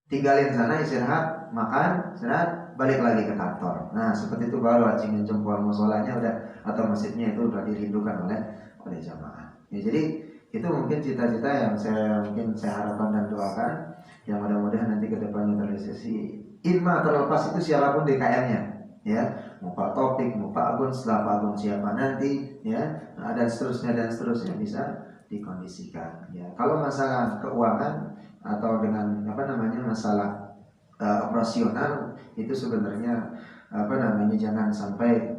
tinggalin sana istirahat, makan, istirahat, balik lagi ke kantor. Nah seperti itu baru acingin jempol musolanya udah atau masjidnya itu udah dirindukan oleh jamaah. Ya, jadi itu mungkin cita-cita yang mungkin saya harapkan dan doakan yang mudah-mudahan nanti kedepannya terrealisasi. Imma terlepas itu siapapun DKM-nya, ya, mau Pak Topik, mau Pak Agun, setelah Pak Agun siapa nanti, ya, dan seterusnya bisa dikondisikan. Ya, kalau masalah keuangan atau dengan masalah operasional itu sebenarnya jangan sampai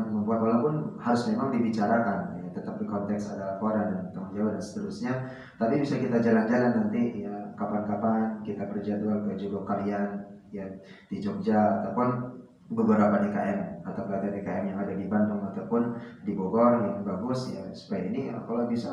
membuat, walaupun harus memang dibicarakan ya, tetap di konteks ada laporan dan tanggung jawab dan seterusnya, tapi bisa kita jalan-jalan nanti ya, kapan-kapan kita berjadwal ke Jogokarian ya di Jogja ataupun beberapa DKM atau pelatihan DKM yang ada di Bandung ataupun di Bogor yang bagus ya, supaya ini kalau bisa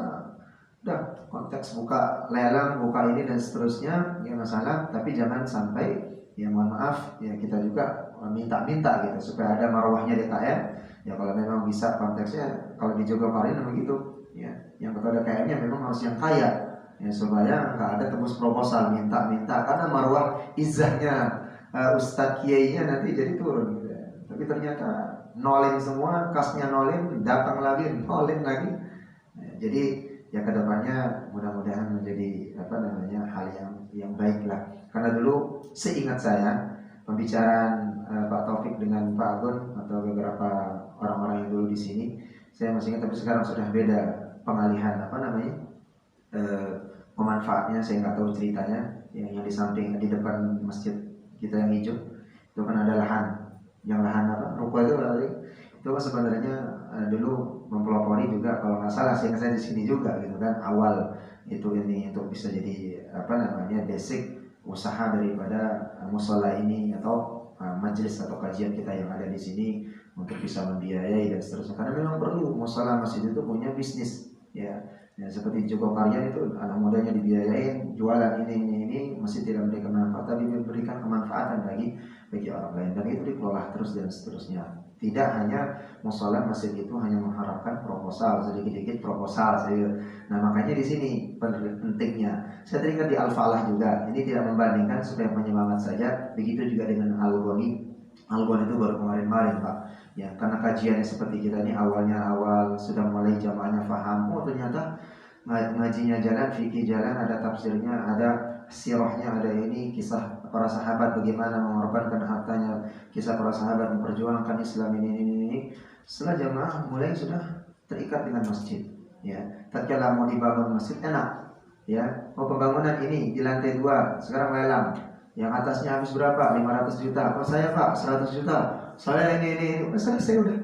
udah konteks buka lelang, buka ini dan seterusnya ya masalah, tapi jangan sampai ya mohon maaf ya kita juga minta-minta gitu supaya ada marwahnya DKM ya. Kalau memang bisa konteksnya kalau di Jogokarian begitu ya, yang ketua DKM-nya memang harus yang kaya ya, supaya nggak ada tembus proposal minta-minta, karena marwah izahnya Ustadz Kiainya nanti jadi turun gitu ya. Tapi ternyata nolin semua, kasnya nolin, datang lagi nolin lagi ya, jadi ya kedepannya mudah-mudahan menjadi hal yang baik lah. Karena dulu seingat saya pembicaraan Pak Taufik dengan Pak Agun atau beberapa orang-orang yang dulu di sini, saya masih ingat, tapi sekarang sudah beda pengalihan pemanfaatnya, saya nggak tahu ceritanya. Yang di samping di depan masjid kita yang hijau itu kan ada lahan, yang lahan ruko itu kan sebenarnya dulu mempelopori juga kalau nggak salah, saya di sini juga gitu kan, awal itu ini untuk bisa jadi basic usaha daripada musola ini atau majelis atau kajian kita yang ada di sini untuk bisa membiayai dan seterusnya, karena memang perlu musola masjid itu punya bisnis ya. Ya, seperti Jogokarian itu anak mudanya dibiayain jualan ini masih tidak memberikan manfaat, tapi memberikan kemanfaatan bagi orang lain, dan itu dikelola terus dan seterusnya. Tidak hanya musola masjid itu hanya mengharapkan proposal, sedikit-sedikit proposal saja. Nah makanya di sini pentingnya. Saya teringat di Al-Falah juga. Ini tidak membandingkan supaya penyemangat saja. Begitu juga dengan Al-Ghani. Al-Ghani itu baru kemarin-kemarin Pak. Ya, karena kajiannya seperti kita ini awal sudah mulai jamaahnya paham. Oh ternyata ngajinya jalan, fikih jalan, ada tafsirnya, ada sirahnya, ada ini kisah para sahabat bagaimana mengorbankan hartanya, kisah para sahabat memperjuangkan Islam ini. Setelah jamaah mulai sudah terikat dengan masjid ya. Tatkala mau dibangun masjid enak ya, pembangunan ini di lantai 2 sekarang lelang, yang atasnya habis berapa, 500 juta, oh saya Pak 100 juta, saya ini udah selesai udah,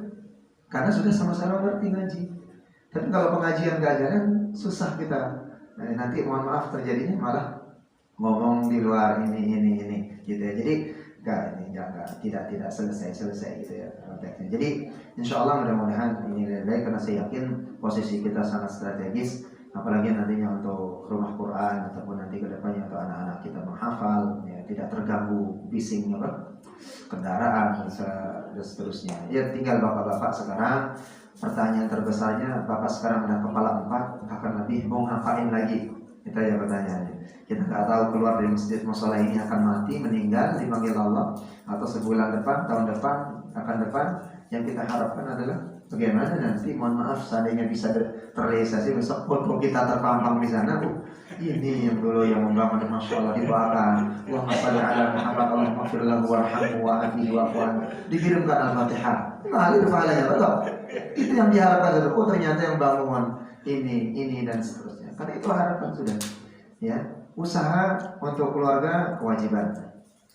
karena sudah sama-sama ngerti ngaji. Tapi kalau pengajian gak jalan susah kita. Nah, nanti mohon maaf terjadinya malah ngomong di luar ini gitu ya. Jadi tidak selesai gitu ya konteksnya. Jadi insya Allah mudah-mudahan ini lebih baik, karena saya yakin posisi kita sangat strategis, apalagi nantinya untuk rumah Quran ataupun nanti kedepannya untuk anak-anak kita menghafal ya, tidak terganggu bising kendaraan dan seterusnya. Ya tinggal bapak-bapak sekarang, pertanyaan terbesarnya, bapak sekarang ada kepala 4, akan lebih mau ngapain lagi? Itu ya pertanyaannya. Kita nggak tahu keluar dari masjid musola ini akan mati, meninggal, dipanggil Allah, atau sebulan depan, tahun depan, akan depan. Yang kita harapkan adalah bagaimana nanti, mohon maaf, seandainya bisa terrealisasi besok foto kita terpampang di sana. Ini yang dulu yang membangun, masya Allah, didoakan. Allahumma shalli ala Muhammad, Allahumma ighfir lahu warhamhu wa'afihi wa'fu anhu. Dikirimkan Al-Fatihah. Nah, itu pahalanya betul. Itu yang diharapkan. Oh ternyata yang bangun ini dan seterusnya. Karena itu harapan sudah. Ya, usaha untuk keluarga kewajiban,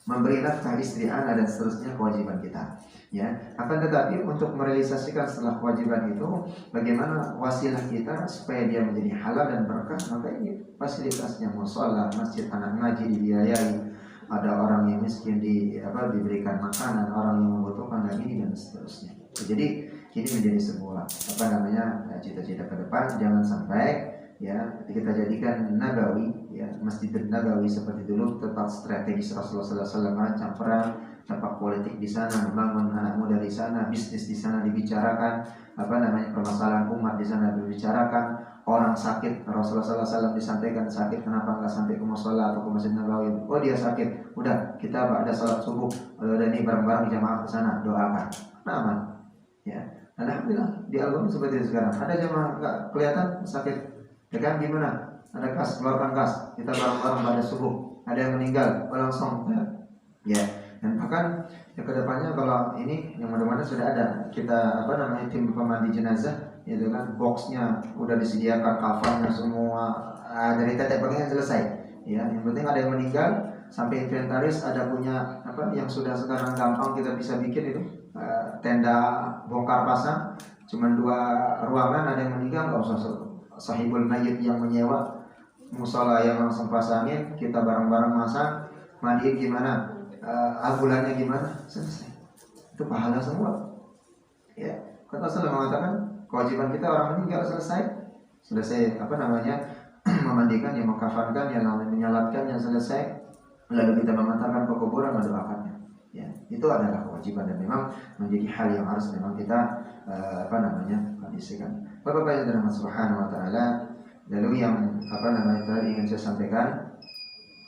memberi nafkah istri, anak dan seterusnya kewajiban kita. Ya, akan tetapi untuk merealisasikan setelah kewajiban itu, bagaimana wasilah kita supaya dia menjadi halal dan berkah, maka ini fasilitasnya musola, masjid, anak ngaji dibiayai, ada orang yang miskin diberikan makanan, orang yang membutuhkan dan ini dan seterusnya. Jadi ini menjadi sebuah cita-cita ke depan. Jangan sampai ya kita jadikan Nabawi ya, Masjid Nabawi seperti dulu tempat strategis Rasulullah SAW, campuran dampak politik di sana, membangun anak muda di sana, bisnis di sana dibicarakan, permasalahan umat di sana dibicarakan, orang sakit, Rasulullah SAW disampaikan sakit, kenapa nggak sampai ke musola atau ke Masjid Nabawi? Oh dia sakit, udah kita ada salat subuh, udah ini bareng-bareng jamaah ke sana, doakan, aman. Ya, alhamdulillah di album seperti itu sekarang. Ada jamaah nggak kelihatan sakit, ya kan gimana? Ada kas, keluarkan kas, kita bareng-bareng pada subuh. Ada yang meninggal, langsung ya. Dan bahkan ya kedepannya kalau ini yang mudah-mudahan sudah ada kita tim pemandi jenazah, itu kan boxnya udah disediakan, kafannya semua, dari tetek bengeknya selesai. Ya, yang penting ada yang meninggal, sampai inventaris ada punya yang sudah sekarang gampang kita bisa bikin itu tenda bongkar pasang, cuman 2 ruangan, ada yang meninggal nggak usah sahibul mayit yang menyewa musola yang langsung pasangin, kita bareng-bareng masang, mandiin gimana, ambulannya gimana, selesai. Itu pahala semua. Ya, kata Rasulullah mengatakan kewajiban kita orang meninggal selesai memandikan, yang mengkafankan, yang menyalatkan, yang selesai, lalu kita mengantarkan ke kuburan, mendoakannya. Ya, itu adalah kewajiban dan memang menjadi hal yang harus memang kita kondisikan. Bapak-bapak yang dirahmati Subhanahu wa taala, lalu yang tadi ingin saya sampaikan,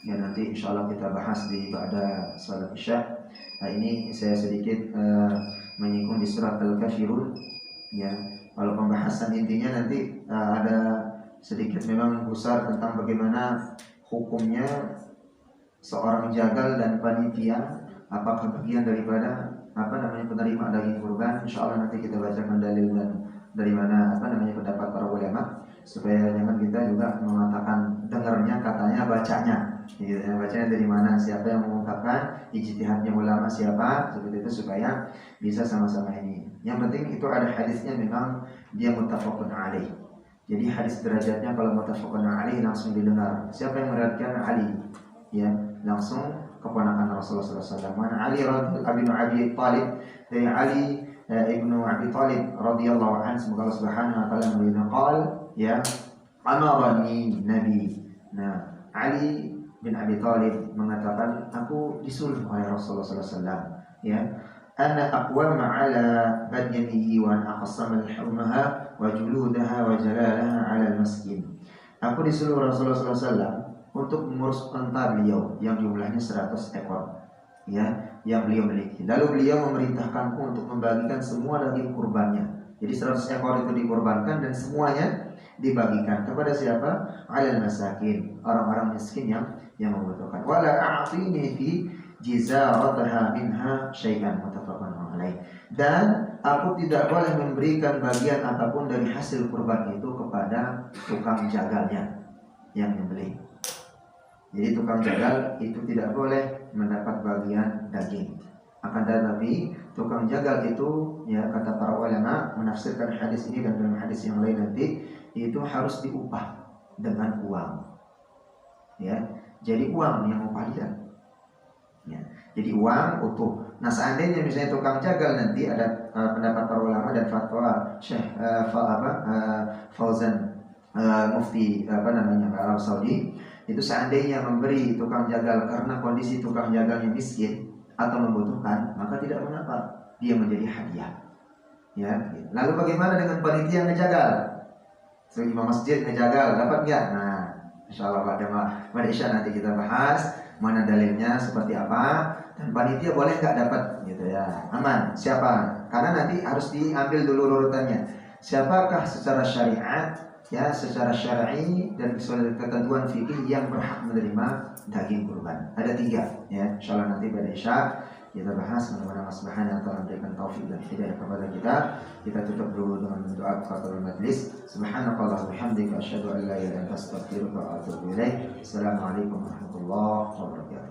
ya nanti insyaallah kita bahas di ba'da salat Isya. Nah, ini saya sedikit menyinggung di surat Al-Kafirun. Ya, kalau pembahasan intinya nanti ada sedikit memang besar tentang bagaimana hukumnya seorang jagal dan panitia, apakah bagian daripada penerima daging kurban. Insyaallah nanti kita bacakan dalil dan dari mana pendapat para ulama, supaya jangan kita juga mengatakan dengarnya katanya bacanya. Gitu, bacanya dari mana, siapa yang mengungkapkan, ijtihadnya ulama siapa, seperti itu, supaya bisa sama-sama ini. Yang penting itu ada hadisnya, memang dia muttafaqun alaih. Jadi hadis derajatnya kalau muttafaqun alaih langsung didengar. Siapa yang meriwayatkan? Ali. Ya, langsung keponakan Rasulullah SAW. Ali bin Abi Thalib, dari Ali ibnu Abi Thalib radhiyallahu anhu, semoga Allah Subhanahu wa taala meridhai, ya, amarani Nabi. Nah, Ali bin Abi Thalib mengatakan, aku disuruh oleh Rasulullah SAW, ya, ana aqwama ala badyanihi wa an aqsama al-hurmaha wa juludaha wa jalalaha ala al-maskin. Aku disuruh Rasulullah SAW untuk mengurus unta beliau yang jumlahnya 100 ekor, ya, yang beliau miliki. Lalu beliau memerintahkanku untuk membagikan semua daging kurbannya. Jadi 100 ekor itu dikorbankan dan semuanya dibagikan kepada siapa? Alal masakin, orang-orang miskin yang membutuhkan. Wala a'tini fi jizarataha minha syai'an, muttafaqun alaih. Dan aku tidak boleh memberikan bagian apapun dari hasil kurban itu kepada tukang jagalnya yang membeli. Jadi tukang jagal itu tidak boleh mendapat bagian daging. Akan tetapi tukang jagal itu, ya, kata para ulama menafsirkan hadis ini dan dalam hadis yang lain nanti, itu harus diupah dengan uang. Ya, jadi uang yang upah dia. Ya, jadi uang utuh. Nah, seandainya misalnya tukang jagal, nanti ada pendapat para ulama dan fatwa Syekh Fauzan Mufti Arab Saudi, itu seandainya memberi tukang jagal karena kondisi tukang jagalnya miskin atau membutuhkan, maka tidak mengapa, dia menjadi hadiah. Ya, lalu bagaimana dengan panitia ngejagal? Imam masjid ngejagal, dapat nggak? Nah, insyaallah pada Isya nanti kita bahas mana dalilnya seperti apa, dan panitia boleh nggak dapat, gitu ya, aman. Siapa? Karena nanti harus diambil dulu urutannya. Siapakah secara syariat, ya, secara syar'i dan sesuai ketentuan fikih yang berhak menerima daging kurban? Ada 3, ya. Insyaallah nanti pada Isya kita bahas. Mudah-mudahan Allah Subhanahu wa taala memberikan taufik dan hidayah kepada kita. Kita tutup dulu dengan doa kafaratul majlis. Subhanakallahumma wa bihamdika asyhadu an la ilaha illa anta astaghfiruka wa atubu ilaik. Assalamualaikum warahmatullahi wabarakatuh.